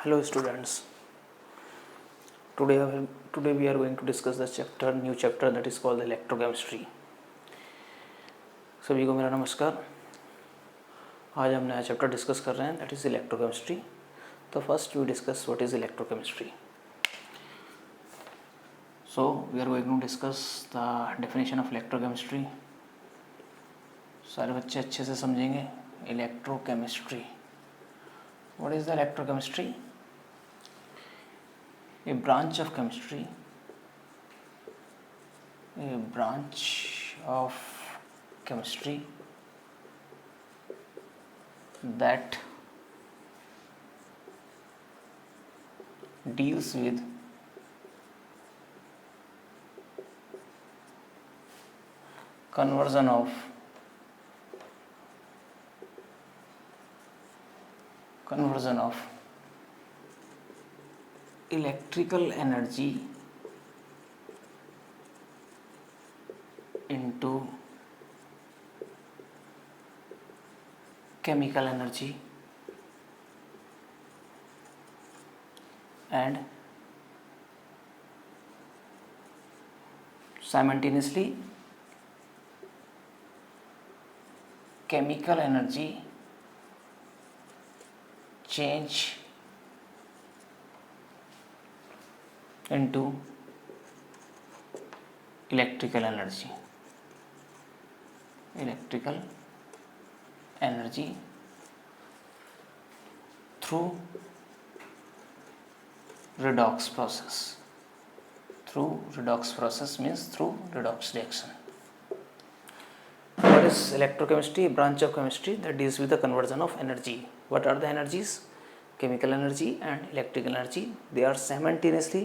Hello students. Today we are going to discuss the new chapter that is called electrochemistry. सभी को मेरा नमस्कार. आज हम नया चैप्टर डिस्कस कर रहे हैं दैट इज इलेक्ट्रोकेमिस्ट्री. तो first we discuss what is electrochemistry. So we are going to discuss the definition of electrochemistry. सारे बच्चे अच्छे से समझेंगे. Electrochemistry, what is the electrochemistry? A branch of chemistry that deals with conversion of electrical energy into chemical energy and simultaneously chemical energy change into electrical energy through redox process. Means through redox reaction. What is electrochemistry? A branch of chemistry that deals with the conversion of energy. What are the energies? Chemical energy and electrical energy. They are simultaneously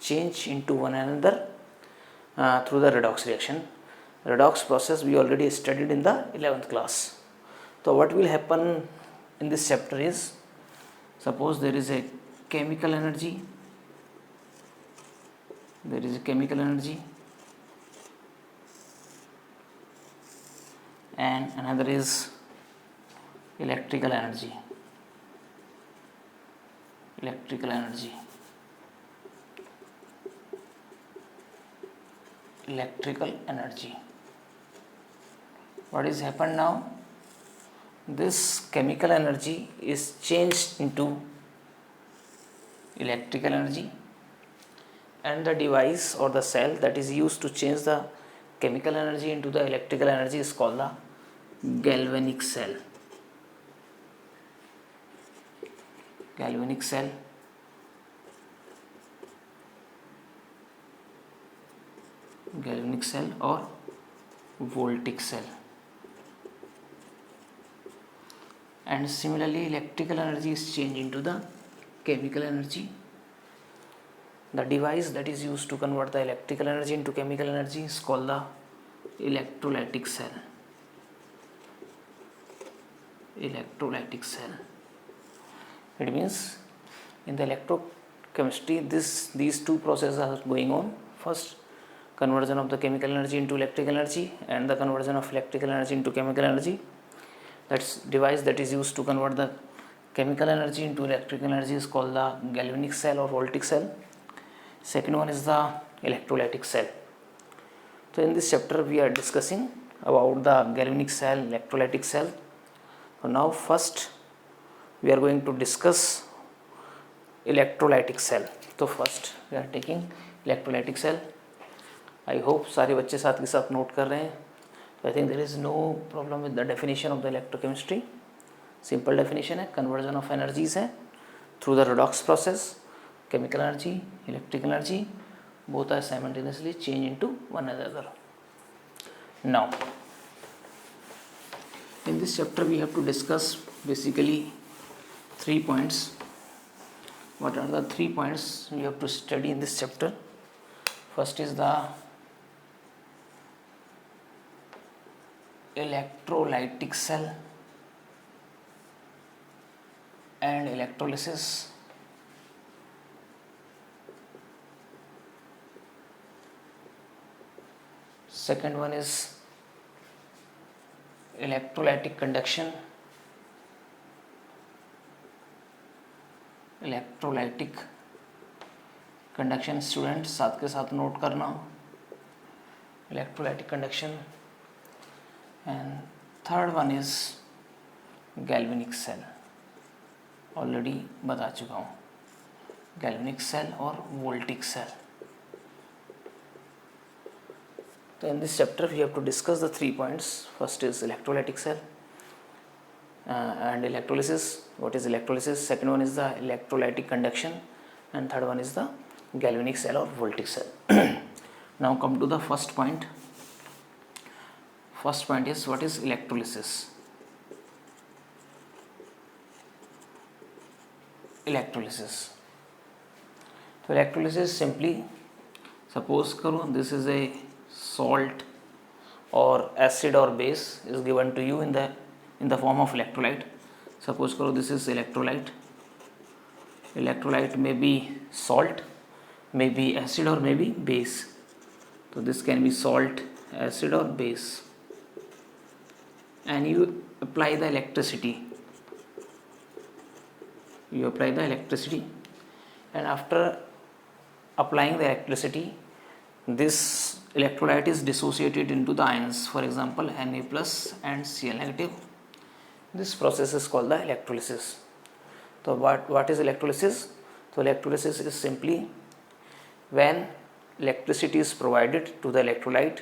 change into one another through the redox reaction. Redox process we already studied in the 11th class. So what will happen in this chapter is, suppose there is a chemical energy, and another is electrical energy. What is happened now? This chemical energy is changed into electrical energy, and the device or the cell that is used to change the chemical energy into the electrical energy is called the galvanic cell. Or voltaic cell. And similarly electrical energy is changed into the chemical energy. The device that is used to convert the electrical energy into chemical energy is called the electrolytic cell. It means in the electrochemistry these two processes are going on. First, conversion of the chemical energy into electrical energy, and the conversion of electrical energy into chemical energy. That's device that is used to convert the chemical energy into electrical energy is called the galvanic cell or voltaic cell. Second one is the electrolytic cell. So in this chapter we are discussing about the galvanic cell, electrolytic cell. So now first we are going to discuss electrolytic cell. So first we are taking electrolytic cell. I hope सारे बच्चे साथ के साथ note कर रहे हैं. So I think there is no problem with the definition of the electrochemistry. Simple definition है, conversion of energies है through the redox process. Chemical energy, electrical energy, both are simultaneously change into one another. Now, in this chapter we have to discuss basically 3 points. What are the 3 points we have to study in this chapter? First is the electrolytic cell and electrolysis. Second one is electrolytic conduction electrolytic conduction student साथ के साथ note करना, electrolytic conduction. And third one is galvanic cell, already बता चुका हूँ, galvanic cell और voltaic cell. So in this chapter we have to discuss the 3 points. First is electrolytic cell and electrolysis. What is electrolysis? Second one is the electrolytic conduction, and third one is the galvanic cell or voltaic cell. Now come to the first point. First point is, what is electrolysis? Electrolysis. So electrolysis simply, suppose करो this is a salt or acid or base is given to you in the form of electrolyte. Suppose करो this is electrolyte. Electrolyte may be salt, may be acid or may be base. So this can be salt, acid or base, and you apply the electricity. You apply the electricity, and after applying the electricity, this electrolyte is dissociated into the ions, for example Na plus and Cl negative. This process is called the electrolysis. So what is electrolysis? So electrolysis is simply when electricity is provided to the electrolyte,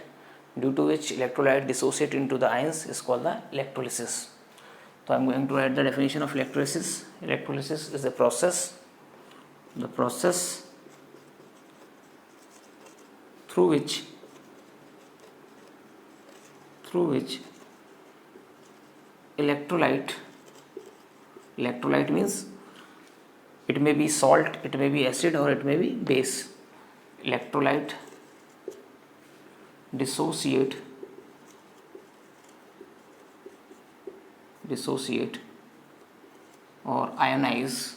due to which electrolyte dissociate into the ions, is called the electrolysis. So I am going to write the definition of electrolysis. Electrolysis is the process through which electrolyte means it may be salt, it may be acid, or it may be base. Electrolyte dissociate or ionize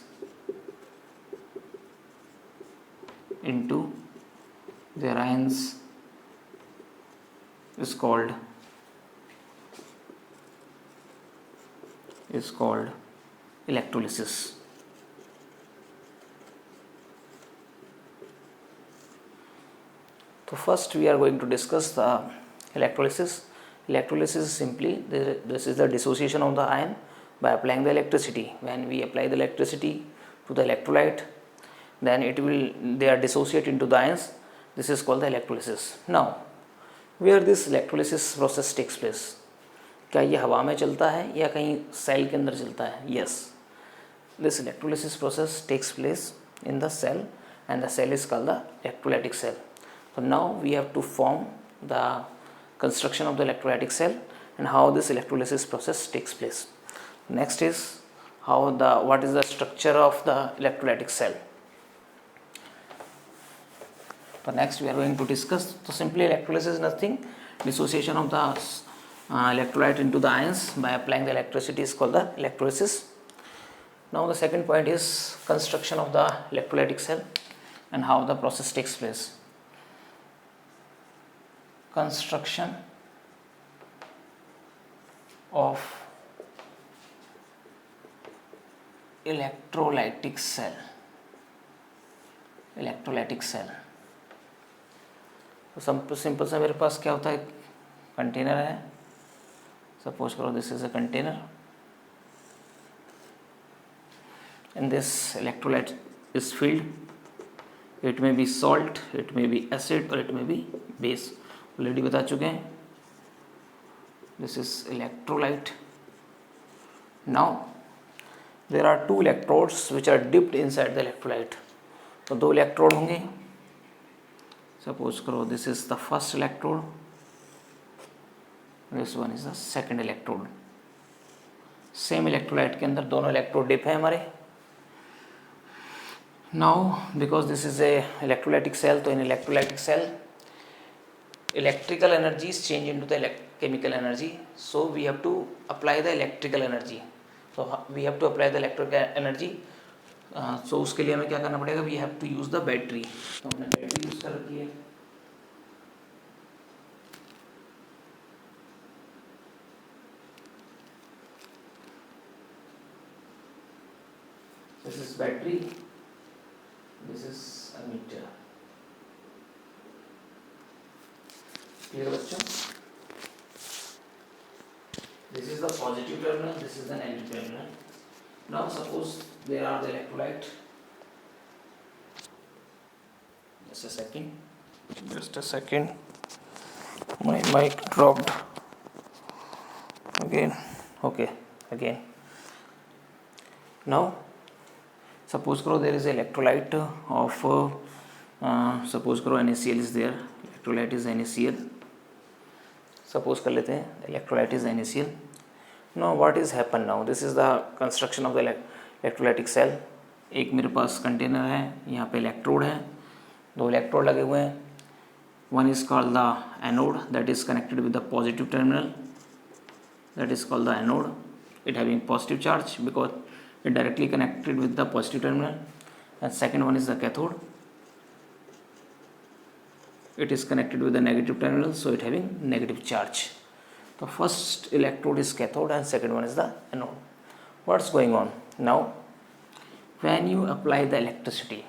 into their ions is called electrolysis. So first we are going to discuss the electrolysis. Electrolysis is simply this is the dissociation of the ion by applying the electricity. When we apply the electricity to the electrolyte, then they are dissociate into the ions. This is called the electrolysis. Now where this electrolysis process takes place? क्या ये हवा में चलता है या कहीं cell के अंदर चलता है? Yes, this electrolysis process takes place in the cell, and the cell is called the electrolytic cell. So now we have to form the construction of the electrolytic cell and how this electrolysis process takes place. Next is what is the structure of the electrolytic cell. So next we are going to discuss. So simply electrolysis is nothing, dissociation of the electrolyte into the ions by applying the electricity is called the electrolysis. Now the second point is construction of the electrolytic cell and how the process takes place. Construction of electrolytic cell. तो simple सा मेरे पास क्या होता है, container है. Suppose करो this is a container, and this electrolyte is filled. It may be salt, it may be acid, or it may be base. Already बता चुके हैं. This is electrolyte. Now there are two electrodes which are dipped inside the electrolyte. तो दो electrode होंगे. Suppose करो this is the first electrode, this one is the second electrode. Same electrolyte के अंदर दोनों इलेक्ट्रोड डिप है हमारे. Now because this is a electrolytic cell, तो in electrolytic cell electrical energy is changed into the chemical energy, so we have to apply the electrical energy. So we have to apply the electrical energy. So उसके लिए हमें क्या करना पड़ेगा, we have to use the battery. तो हमने battery use कर रखी है. This is battery, this is emitter. Clear बच्चों? This is the positive terminal, this is the negative terminal. Now suppose there are the electrolyte. Just a second. My mic dropped again. Okay, again. Now suppose करो there is electrolyte of suppose करो NaCl is there. Electrolyte is NaCl. Suppose कर लेते हैं electrolyte is NaCl. Now what is happen now? This is the construction of the electrolytic cell. एक मेरे पास container है, यहाँ पे इलेक्ट्रोड है, दो इलेक्ट्रोड लगे हुए हैं. One is called the anode, that is connected with the positive terminal, that is called the anode. It having positive charge because it directly connected with the positive terminal. And second one is the cathode. It is connected with the negative terminal, so it having negative charge. The first electrode is cathode and second one is the anode. What's going on now? When you apply the electricity,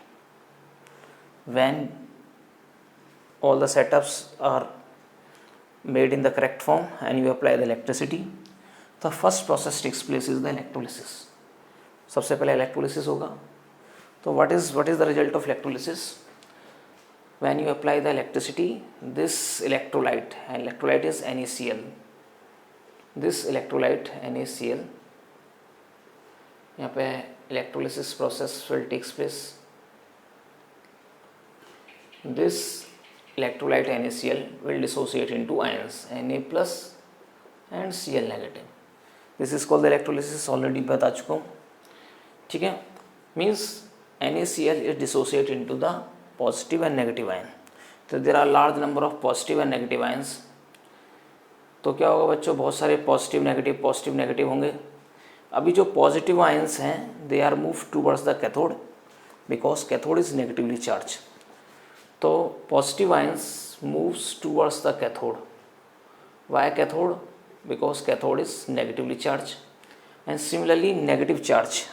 when all the setups are made in the correct form and you apply the electricity, the first process takes place is the electrolysis. सबसे पहले electrolysis होगा. तो what is the result of electrolysis? When you apply the electricity, this electrolyte, and electrolyte is NaCl. This electrolyte NaCl, यहाँ पे electrolysis process will takes place. This electrolyte NaCl will dissociate into ions Na plus and Cl negative. This is called the electrolysis. Already बता चुका हूँ. ठीक है. Means NaCl is dissociate into the positive and negative ion. तो there are large number of positive and negative ions. तो क्या होगा बच्चों, बहुत सारे पॉजिटिव नेगेटिव होंगे. अभी जो पॉजिटिव आयंस हैं they are move towards the cathode because cathode is negatively charge. तो positive ions moves towards the cathode. Why cathode? Because cathode is negatively charge. And similarly negative charge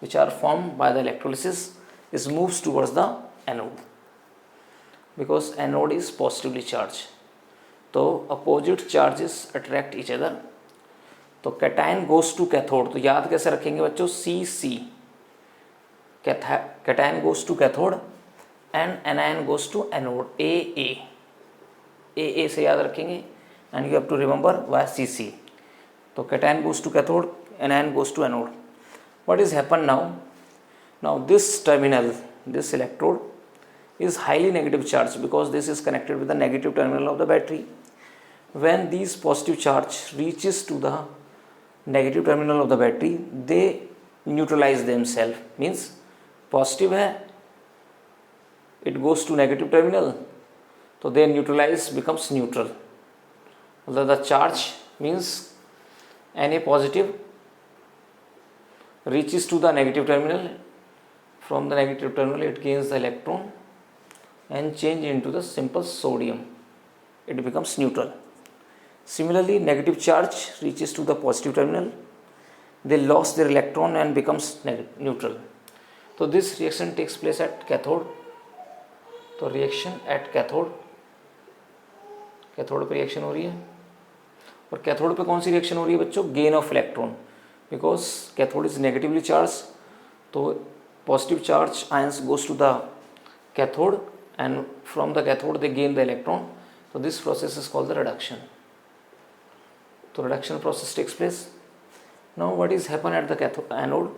which are formed by the electrolysis is moves towards the anode because anode is positively charged. तो opposite charges attract each other. तो cation goes to cathode. तो याद कैसे रखेंगे बच्चों? CC. cation goes to cathode and anion goes to anode. AA. AA से याद रखेंगे and you have to remember why CC. तो cation goes to cathode, anion goes to anode. What is happen now? Now this terminal, this electrode is highly negative charge because this is connected with the negative terminal of the battery. When these positive charge reaches to the negative terminal of the battery, they neutralize themselves. Means positive है, it goes to negative terminal, so they neutralize, becomes neutral. मतलब the charge means Na positive reaches to the negative terminal. From the negative terminal it gains the electron and change into the simple sodium. It becomes neutral. Similarly, negative charge reaches to the positive terminal. They lost their electron and becomes neutral. So this reaction takes place at cathode. तो reaction at cathode, cathode पे reaction हो रही है. और cathode पे कौन सी reaction हो रही है बच्चों? Gain of electron. Because cathode is negatively charge, तो positive charge ions goes to the cathode and from the cathode they gain the electron. तो this process is called the reduction. तो reduction process takes place. Now what is happen at the cathode anode?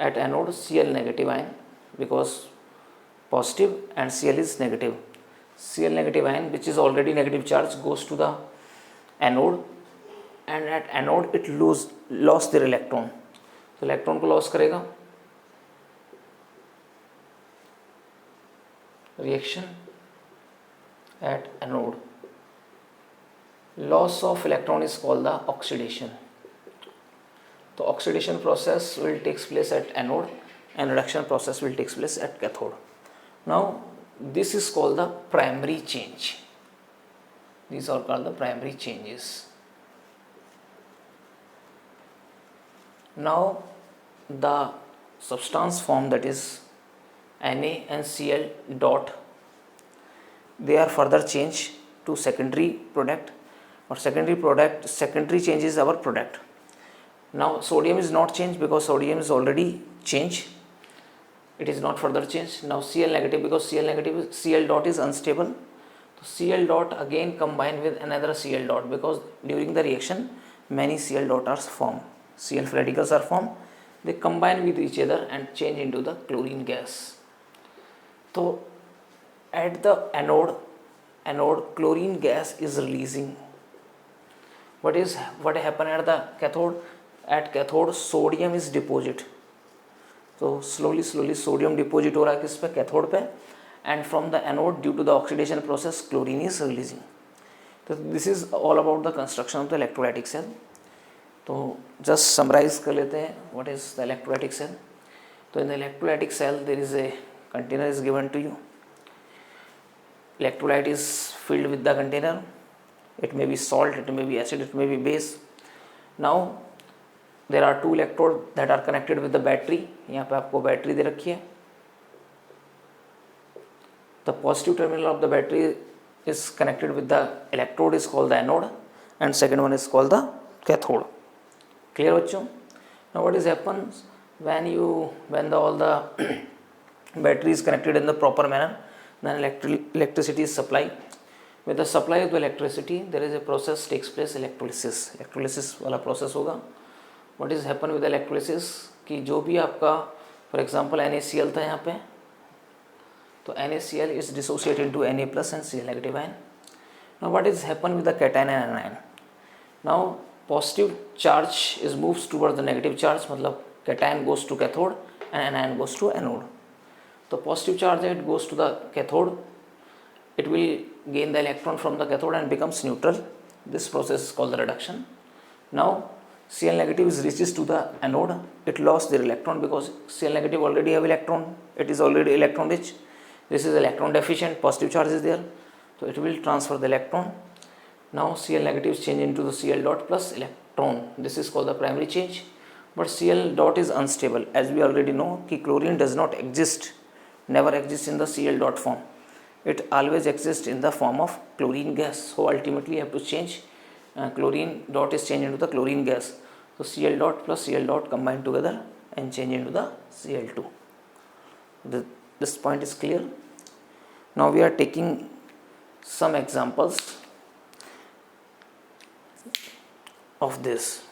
At anode Cl negative ion because positive and Cl is negative. Cl negative ion which is already negative charge goes to the anode and at anode it lost their electron. तो electron को loss करेगा. Reaction at anode. Loss of electron is called the oxidation. तो oxidation process will takes place at anode and reduction process will takes place at cathode. Now this is called the primary change. These are called the primary changes. Now the substance form, that is Na and Cl dot, they are further changed to secondary product, or secondary changes our product. Now sodium is not changed because sodium is already changed, it is not further changed. Now Cl negative, because Cl dot is unstable, so Cl dot again combined with another Cl dot, because during the reaction many Cl dot are formed, Cl radicals are formed, they combine with each other and change into the chlorine gas. So at the anode chlorine gas is releasing. What happen at the cathode? At cathode sodium is deposit. So slowly sodium deposit हो रहा है किस पे? Cathode पे. And from the anode, due to the oxidation process, chlorine is releasing. So this is all about the construction of the electrolytic cell. तो just summarize कर लेते हैं what is the electrolytic cell. तो in the electrolytic cell there is a container is given to you. Electrolyte is filled with the container. It may be salt, it may be acid, it may be base. Now there are two electrodes that are connected with the battery. यहाँ पे आपको battery दे रखी है. The positive terminal of the battery is connected with the electrode is called the anode, and second one is called the cathode. Clear बच्चों? Now what is happens when all the battery is connected in the proper manner, then electricity is supplied. With the supply of the electricity, there is a process takes place, electrolysis वाला process होगा. What is happen with electrolysis कि जो भी आपका for example NaCl था यहाँ पे, तो NaCl is dissociated into Na plus and Cl negative ion. Now what is happen with the cation and anion? Now positive charge is moves towards the negative charge, मतलब cation goes to cathode and anion goes to anode. So positive charge it goes to the cathode, it will gain the electron from the cathode and becomes neutral. This process is called the reduction. Now Cl negative is reaches to the anode, it lost their electron because Cl negative already have electron, it is already electron rich. This is electron deficient, positive charge is there, so it will transfer the electron. Now Cl negative is changed into the Cl dot plus electron. This is called the primary change. But Cl dot is unstable, as we already know कि chlorine does not exist, never exists in the Cl dot form. It always exists in the form of chlorine gas. So ultimately you have to change chlorine dot is changed into the chlorine gas. So Cl dot plus Cl dot combine together and change into the Cl2. This point is clear. Now we are taking some examples of this.